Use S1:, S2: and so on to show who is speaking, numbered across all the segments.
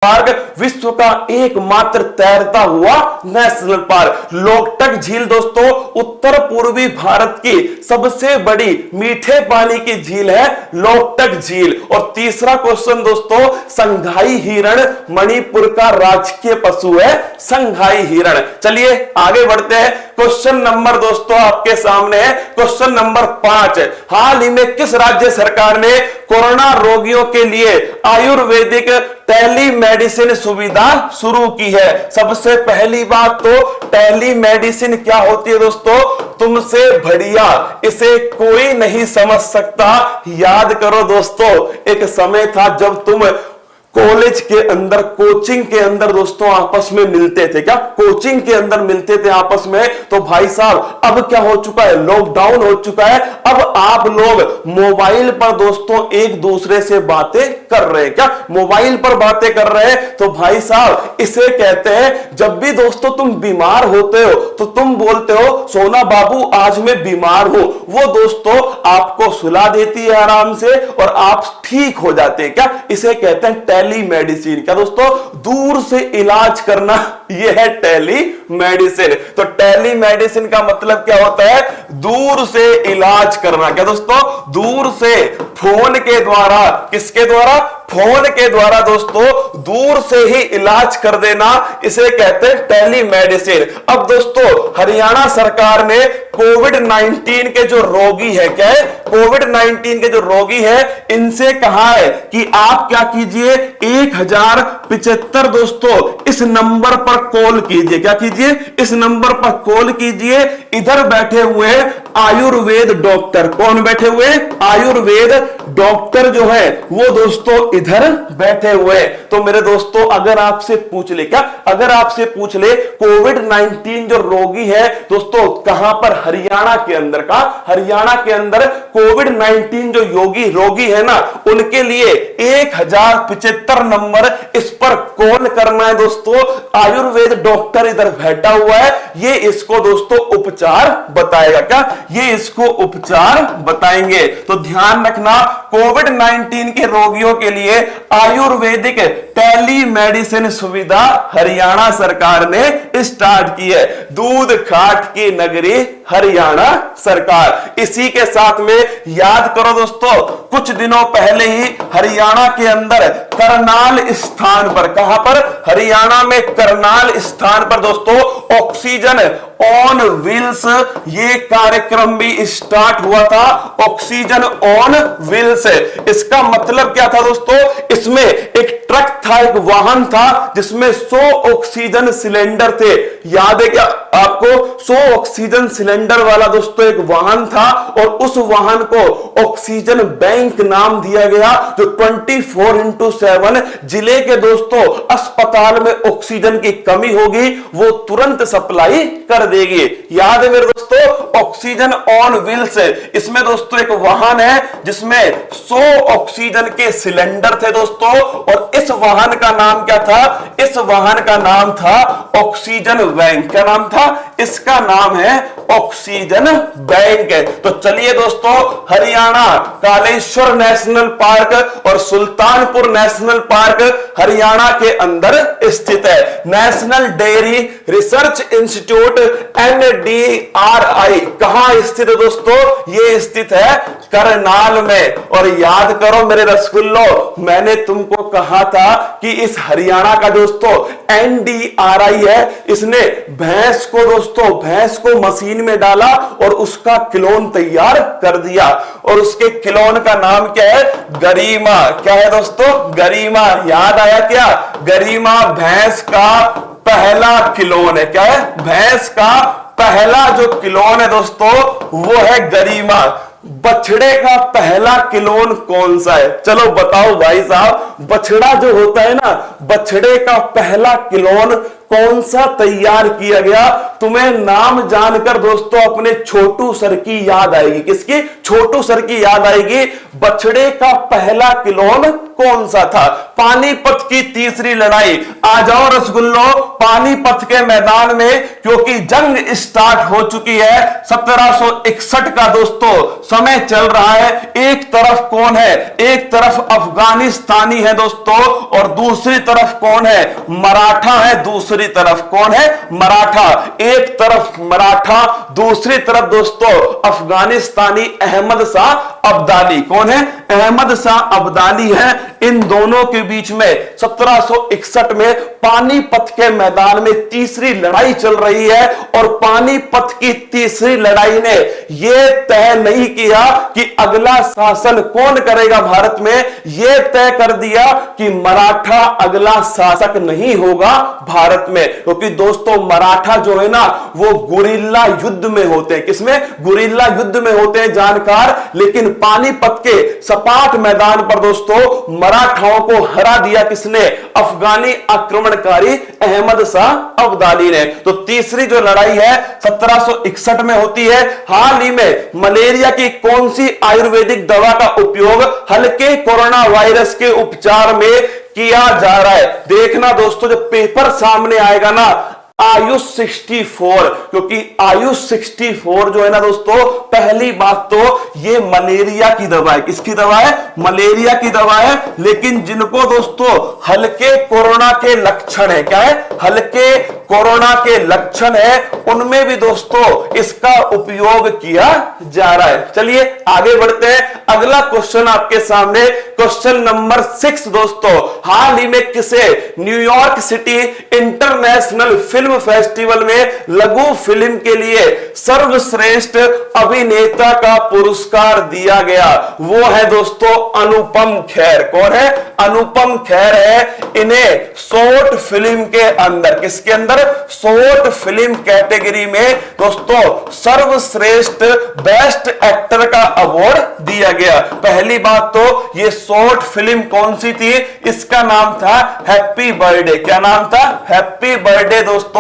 S1: Park विश्व का एकमात्र तैरता हुआ नेशनल पार्क। लोकटक झील दोस्तों उत्तर पूर्वी भारत की सबसे बड़ी मीठे पानी की झील है लोकटक झील। और तीसरा क्वेश्चन दोस्तों, संघाई हिरण मणिपुर का राजकीय पशु है संघाई हिरण। चलिए आगे बढ़ते हैं। क्वेश्चन नंबर दोस्तों आपके सामने है क्वेश्चन नंबर 5। हाल ही में किस राज्य सरकार ने कोरोना रोगियों के लिए आयुर्वेदिक टेली मेडिसिन सुविधा शुरू की है? सबसे पहली बात तो टेली मेडिसिन क्या होती है दोस्तों, तुमसे बढ़िया इसे कोई नहीं समझ सकता। याद करो दोस्तों, एक समय था जब तुम कॉलेज के अंदर कोचिंग के अंदर दोस्तों आपस में मिलते थे। क्या कोचिंग के अंदर मिलते थे आपस में? तो भाई साहब अब क्या हो चुका है, लॉकडाउन हो चुका है। अब आप लोग मोबाइल पर दोस्तों एक दूसरे से बातें कर रहे हैं। क्या मोबाइल पर बातें कर रहे हैं? तो भाई साहब इसे कहते हैं, जब भी दोस्तों तुम बीमार होते हो तो तुम बोलते हो सोना बाबू आज मैं बीमार हूं। वो दोस्तों आपको सुला देती है आराम से और आप ठीक हो जाते हैं। क्या इसे कहते हैं टेली मेडिसिन। क्या दोस्तों, दूर से इलाज करना, यह है टेली मेडिसिन। तो टेली मेडिसिन का मतलब क्या होता है, दूर से इलाज करना। क्या दोस्तों, दूर से फोन के द्वारा, किसके द्वारा, फोन के द्वारा दोस्तों दूर से ही इलाज कर देना, इसे कहते हैं टेली मेडिसिन। अब दोस्तों हरियाणा सरकार ने कोविड-19 के जो रोगी है, क्या है, कोविड-19 के जो रोगी है इनसे कहा है कि आप क्या कीजिए 1075 दोस्तों इस नंबर पर कॉल कीजिए। क्या कीजिए, इस नंबर पर कॉल कीजिए। इधर बैठे हुए आयुर्वेद डॉक्टर, कौन बैठे हुए, आयुर्वेद डॉक्टर जो है वो दोस्तों इधर बैठे हुए। तो मेरे दोस्तों अगर आपसे पूछ ले, क्या अगर आपसे पूछ ले कोविड-19 जो रोगी है दोस्तों कहां पर, हरियाणा के अंदर का, हरियाणा के अंदर कोविड-19 जो रोगी है ना उनके लिए 1075 नंबर इस पर कॉल करना है दोस्तों। आयुर्वेद डॉक्टर इधर बैठा हुआ है, ये इसको दोस्तों उपचार बताएगा। क्या ये इसको उपचार बताएंगे। तो ध्यान रखना, कोविड-19 के रोगियों के लिए आयुर्वेदिक टेली मेडिसिन सुविधा हरियाणा सरकार ने स्टार्ट की है। दूध खाट की नगरी हरियाणा सरकार। इसी के साथ में याद करो दोस्तों, कुछ दिनों पहले ही हरियाणा के अंदर करनाल स्थान पर, कहां पर, हरियाणा में करनाल स्थान पर दोस्तों ऑक्सीजन ऑन व्हील्स ये कार्यक्रम भी स्टार्ट हुआ था। ऑक्सीजन ऑन व्हील्स, इसका मतलब क्या था दोस्तों, इसमें एक ट्रक था, एक वाहन था जिसमें 100 ऑक्सीजन सिलेंडर थे। याद है क्या आपको, 100 ऑक्सीजन सिलेंडर वाला दोस्तों एक वाहन था और उस वाहन को ऑक्सीजन बैंक नाम दिया गया, जो 24x7 जिले के दोस्तों अस्पताल में ऑक्सीजन की कमी होगी वो तुरंत सप्लाई कर देगी। याद है मेरे दोस्तों, ऑक्सीजन ऑन व्हील्स, इसमें दोस्तों एक वाहन है जिसमें 100 ऑक्सीजन के सिलेंडर थे दोस्तों। और इस वाहन का नाम क्या था, इस वाहन का नाम था ऑक्सीजन बैंक। क्या नाम था, इसका नाम है ऑक्सीजन बैंक। तो चलिए दोस्तों, हरियाणा कालेश्वर नेशनल पार्क और सुल्तानपुर नेशनल पार्क हरियाणा के अंदर स्थित है। National dairy research institute NDRI कहां स्थित है दोस्तों, ये स्थित है करनाल में। और याद करो मेरे रसगुल्लो, मैंने तुमको कहा था कि इस हरियाणा का दोस्तों NDRI है, इसने भैंस को दोस्तों, भैंस को मशीन में डाला और उसका क्लोन तैयार कर दिया। और उसके क्लोन का नाम क्या है, गरिमा। क्या है दोस्तों, गरिमा। याद आया क्या, गरिमा भैंस का पहला क्लोन है। क्या है, भैंस का पहला जो क्लोन है दोस्तों वो है गरिमा। बछड़े का पहला क्लोन कौन सा है, चलो बताओ भाई साहब। बछड़ा जो होता है ना, बछड़े का पहला क्लोन कौन सा तैयार किया गया? तुम्हें नाम जानकर दोस्तों अपने छोटू सर की याद आएगी। किसकी? छोटू सर की याद आएगी। बछड़े का पहला खिलौना कौन सा था? पानीपत की तीसरी लड़ाई। आ जाओ रसगुल्लो पानीपत के मैदान में, क्योंकि जंग स्टार्ट हो चुकी है। 1761 का दोस्तों समय चल रहा है। एक तरफ कौन है? एक तरफ अफगानिस्तानी है दोस्तों, और दूसरी तरफ कौन है? मराठा है। दूसरी तरफ कौन है? मराठा। एक तरफ मराठा, दूसरी तरफ दोस्तों अफगानिस्तानी अहमद शाह अब्दाली। कौन है? अहमद शाह अब्दाली है। इन दोनों के बीच में 1761 में पानीपत के मैदान में तीसरी लड़ाई चल रही है, और पानीपत की तीसरी लड़ाई ने यह तय नहीं किया कि अगला शासन कौन करेगा भारत में। यह तय कर दिया कि मराठा अगला शासक नहीं होगा भारत में, क्योंकि दोस्तों मराठा जो है ना वो गुरिल्ला युद्ध में होते हैं। किसमें? गुरिल्ला युद्ध में होते हैं जानकार। लेकिन पानीपत के सपाट मैदान पर दोस्तों मराठाओं को हरा दिया किसने? अफगानी आक्रमणकारी अहमद शाह अब्दाली ने। तो तीसरी जो लड़ाई है 1761 में होती है। हाल ही में मलेरिया की कौन सी आयुर्वेदिक दवा का उपयोग हल्के कोरोना वायरस के उपचार में किया जा रहा है? देखना दोस्तों, जब पेपर सामने आएगा ना आयुष 64, क्योंकि आयुष 64 जो है ना दोस्तों, पहली बात तो ये मलेरिया की दवा है। किसकी दवा है? मलेरिया की दवा है। लेकिन जिनको दोस्तों हल्के कोरोना के लक्षण है, क्या है? हल्के कोरोना के लक्षण है, उनमें भी दोस्तों इसका उपयोग किया जा रहा है। चलिए आगे बढ़ते हैं। अगला क्वेश्चन आपके सामने, क्वेश्चन नंबर 6 दोस्तों। हाल ही में किसे New York city international film festival में लघु फिल्म के लिए सर्वश्रेष्ठ अभिनेता का पुरस्कार दिया गया? वो है दोस्तों अनुपम खेर। कौन है? अनुपम खेर है। इन्हें शॉर्ट फिल्म के अंदर, किसके अंदर? शॉर्ट फिल्म कैटेगरी में दोस्तों सर्वश्रेष्ठ बेस्ट एक्टर का अवार्ड दिया गया। पहली बात तो ये शॉर्ट फिल्म कौन सी थी? इसका नाम था हैप्पी बर्थडे। क्या नाम था? हैप्पी बर्थडे दोस्तों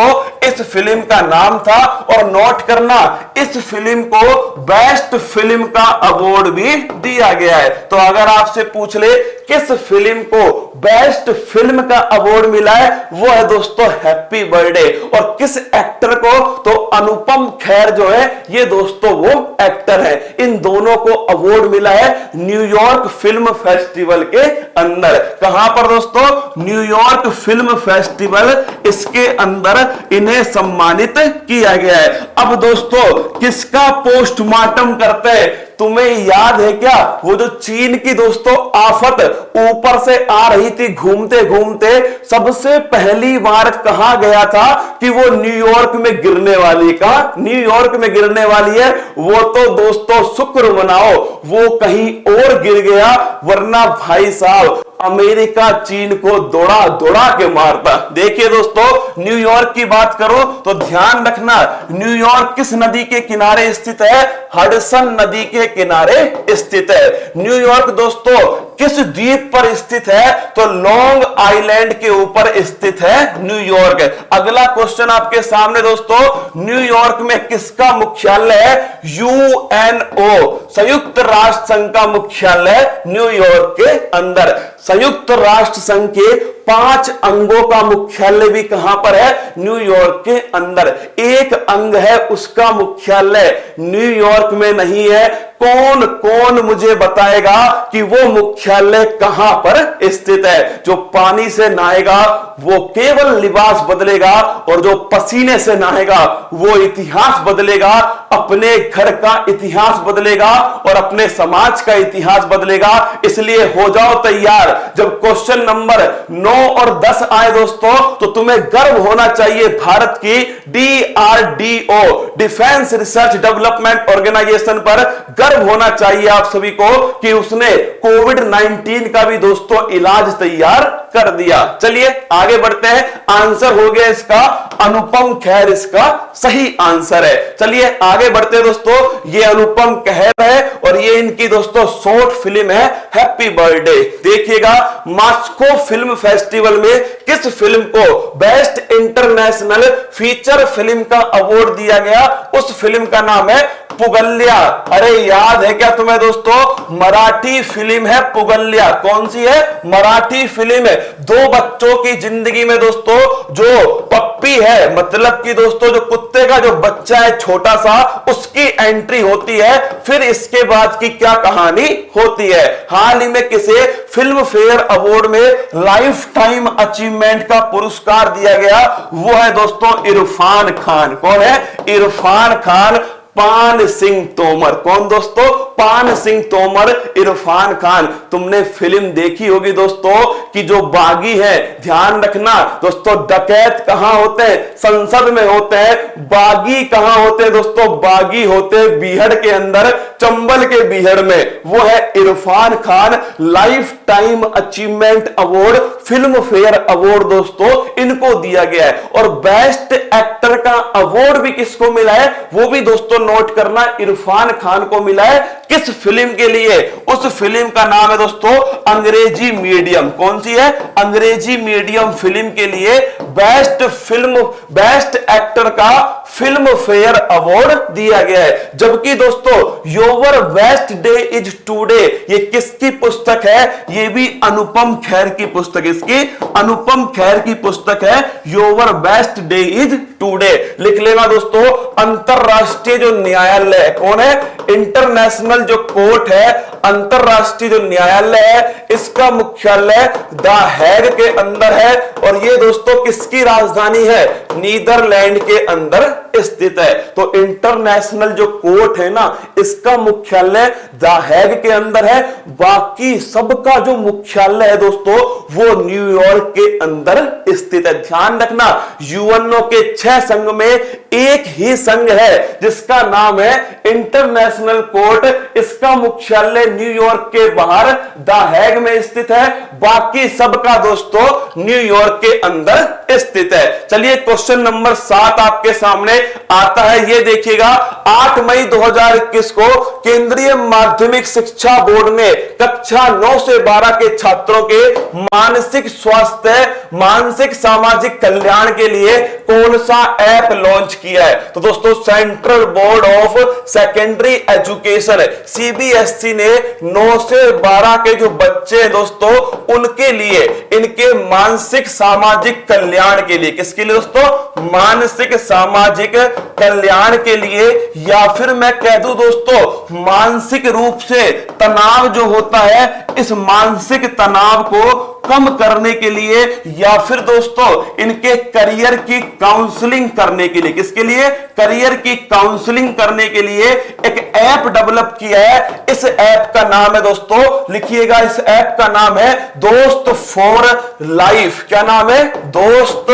S1: इस फिल्म का नाम था। और नोट करना, इस फिल्म को बेस्ट फिल्म का अवार्ड भी दिया गया है। तो अगर आपसे पूछ ले किस फिल्म को बेस्ट फिल्म का अवार्ड मिला है, वो है दोस्तों हैप्पी बर्थडे। और किस एक्टर को? तो अनुपम खेर जो है ये दोस्तों वो एक्टर है। इन दोनों को अवार्ड मिला है न्यूयॉर्क फिल्म फेस्टिवल के अंदर। कहां पर दोस्तों? न्यूयॉर्क फिल्म फेस्टिवल, इसके अंदर इन्हें सम्मानित किया गया है। अब दोस्तों किसका पोस्टमार्टम करते हैं? तुम्हें याद है क्या वो जो चीन की दोस्तों आफत ऊपर से आ रही थी घूमते घूमते, सबसे पहली बार कहा गया था कि वो न्यूयॉर्क में गिरने वाली। कहा? न्यूयॉर्क में गिरने वाली है। वो तो दोस्तों शुक्र मनाओ वो कहीं और गिर गया, वरना भाई साहब अमेरिका चीन को दौड़ा दौड़ा के मारता। देखिए दोस्तों न्यूयॉर्क की बात करो तो ध्यान रखना, न्यूयॉर्क किस नदी के किनारे स्थित है? हडसन नदी के किनारे स्थित है। न्यूयॉर्क दोस्तों किस द्वीप पर स्थित है? तो लॉन्ग आइलैंड के ऊपर स्थित है न्यूयॉर्क। अगला क्वेश्चन आपके सामने दोस्तों, न्यूयॉर्क में किसका मुख्यालय है? यूएनओ, संयुक्त राष्ट्र संघ का मुख्यालय न्यूयॉर्क के अंदर। संयुक्त राष्ट्र संघ के 5 अंगों का मुख्यालय भी कहां पर है? न्यूयॉर्क के अंदर। एक अंग है उसका मुख्यालय न्यूयॉर्क में नहीं है। कौन कौन मुझे बताएगा कि वो मुख्यालय कहां पर स्थित है? जो पानी से नहाएगा वो केवल लिबास बदलेगा, और जो पसीने से नहाएगा वो इतिहास बदलेगा, अपने घर का इतिहास बदलेगा और अपने समाज का इतिहास बदलेगा। इसलिए हो जाओ तैयार, जब क्वेश्चन नंबर 9 और 10 आए दोस्तों तो तुम्हें गर्व होना चाहिए भारत की DRDO, defence research development organisation पर गर्व होना चाहिए आप सभी को कि उसने कोविड 19 का भी दोस्तों इलाज तैयार कर दिया। चलिए आगे बढ़ते हैं। आंसर हो गया इसका अनुपम खेर, इसका सही आंसर है। चलिए आगे बढ़ते हैं दोस्तों। ये अनुपम खेर है और ये इनकी दोस्तों शॉर्ट फिल्म है हैप्पी बर्थडे। देखिएगा, मॉस्को फिल्म फेस्टिवल में किस फिल्म को बेस्ट इंटरनेशनल फीचर फिल्म का अवार्ड दिया गया, उस फिल्म का नाम है पुगल्या। अरे याद है क्या तुम्हें दोस्तों? मराठी फिल्म है पुगल्या। कौन सी है? मराठी फिल्म है। दो बच्चों की जिंदगी में दोस्तों जो पप्पी है, मतलब कि दोस्तों जो कुत्ते का जो बच्चा है छोटा सा, उसकी एंट्री होती है। फिर इसके बाद की क्या कहानी होती है। हाल ही में किसे फिल्म फेयर अवार्ड में लाइफ टाइम अचीवमेंट का पुरस्कार दिया गया, वो है दोस्तों इरफान खान। कौन है? इरफान खान। पान सिंह तोमर। कौन दोस्तों? पान सिंह तोमर, इरफान खान। तुमने फिल्म देखी होगी दोस्तों कि जो बागी है, ध्यान रखना दोस्तों, डकैत कहां होते हैं? संसद में होते हैं। बागी कहां होते हैं दोस्तों? बागी होते हैं बीहड़ के अंदर, चंबल के बीहड़ में। वो है Irfan Khan. Life time achievement award, film fair award दोस्तों इनको दिया गया है। और बेस्ट एक्टर का अवार्ड भी किसको मिला है, वो भी दोस्तों नोट करना, इरफान खान को मिला है। किस फिल्म के लिए? उस फिल्म का नाम है दोस्तों अंग्रेजी मीडियम। कौन सी है? अंग्रेजी मीडियम फिल्म के लिए बेस्ट एक्टर का फिल्म फेयर अवार्ड दिया गया है। जबकि दोस्तों your best day is today, ये किसकी पुस्तक है? ये भी अनुपम खेर की पुस्तक। इसकी अनुपम खेर की पुस्तक है your best day is today. लिख लेना दोस्तों, अंतरराष्ट्रीय जो न्यायालय, कौन है? इंटरनेशनल जो कोर्ट है, अंतरराष्ट्रीय जो न्यायालय है, इसका मुख्यालय द हैग के अंदर है। और ये दोस्तों किसकी राजधानी है? नीदरलैंड के अंदर स्थित है। तो इंटरनेशनल जो कोर्ट है ना, इसका मुख्यालय द हैग के अंदर है। बाकी सबका जो मुख्यालय है दोस्तों वो न्यूयॉर्क के अंदर स्थित है। ध्यान रखना, यूएनओ के 6 संघ में एक ही संघ है जिसका नाम है इंटरनेशनल कोर्ट। इसका मुख्यालय न्यूयॉर्क के बाहर द हैग में स्थित है। बाकी सबका दोस्तों न्यूयॉर्क के अंदर स्थित है। चलिए क्वेश्चन नंबर 7 आपके सामने आता है। ये देखिएगा, 8 मई 2021 को केंद्रीय माध्यमिक शिक्षा बोर्ड ने कक्षा 9 से 12 के छात्रों के मानसिक स्वास्थ्य, मानसिक सामाजिक कल्याण के लिए कौन सा ऐप लॉन्च किया है? तो दोस्तों central board of secondary education CBSE ने 9 से 12 के जो बच्चे हैं दोस्तों उनके लिए, इनके मानसिक सामाजिक कल्याण के लिए, किसके लिए दोस्तों? मानसिक सामाजिक कल्याण के लिए, या फिर मैं कह दूं दोस्तों मानसिक रूप से तनाव जो होता है, इस मानसिक तनाव को कम करने के लिए, या फिर दोस्तों इनके करियर की काउंसलिंग करने के लिए। किसके लिए? करियर की काउंसलिंग करने के लिए एक ऐप डेवलप किया है। इस ऐप का नाम है दोस्तों, लिखिएगा, इस ऐप का नाम है दोस्त फॉर लाइफ। क्या नाम है? दोस्त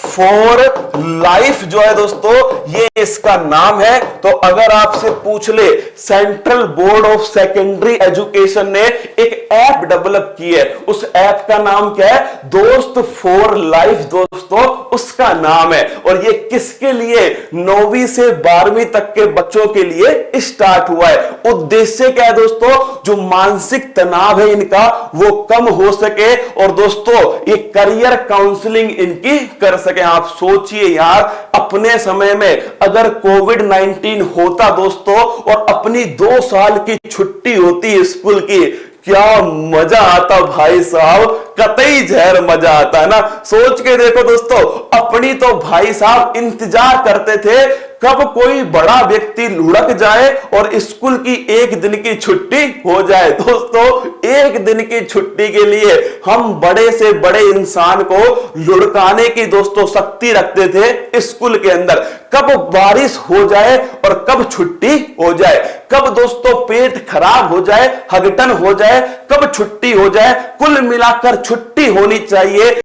S1: फॉर लाइफ जो है दोस्तों ये इसका नाम है। तो अगर आपसे पूछ ले central board of secondary education ने एक ऐप डेवलप की है, उस ऐप का नाम क्या है? दोस्त फॉर लाइफ दोस्तों उसका नाम है। और ये किसके लिए? 9वीं से 12वीं तक के बच्चों के लिए स्टार्ट हुआ है। उद्देश्य क्या है दोस्तों? जो मानसिक तनाव है इनका वो कम हो सके और दोस्तों ये करियर काउंसलिंग इनकी कर सके। आप सोचिए यार, अपने समय में अगर कोविड-19 होता दोस्तों और अपनी 2 साल की छुट्टी होती स्कूल की, क्या मजा आता भाई साहब, कतई जहर मजा आता है ना। सोच के देखो दोस्तों, अपनी तो भाई साहब इंतजार करते थे कब कोई बड़ा व्यक्ति लुढ़क जाए और स्कूल की 1 दिन की छुट्टी हो जाए। दोस्तों 1 दिन की छुट्टी के लिए हम बड़े से बड़े इंसान को लुढ़काने की दोस्तों शक्ति रखते थे स्कूल के अंदर। कब बारिश हो जाए और कब छुट्टी हो जाए, कब दोस्तों पेट खराब हो जाए, हगटन हो जाए, कब छुट्टी हो जाए, कुल मिलाकर छुट्टी होनी चाहिए।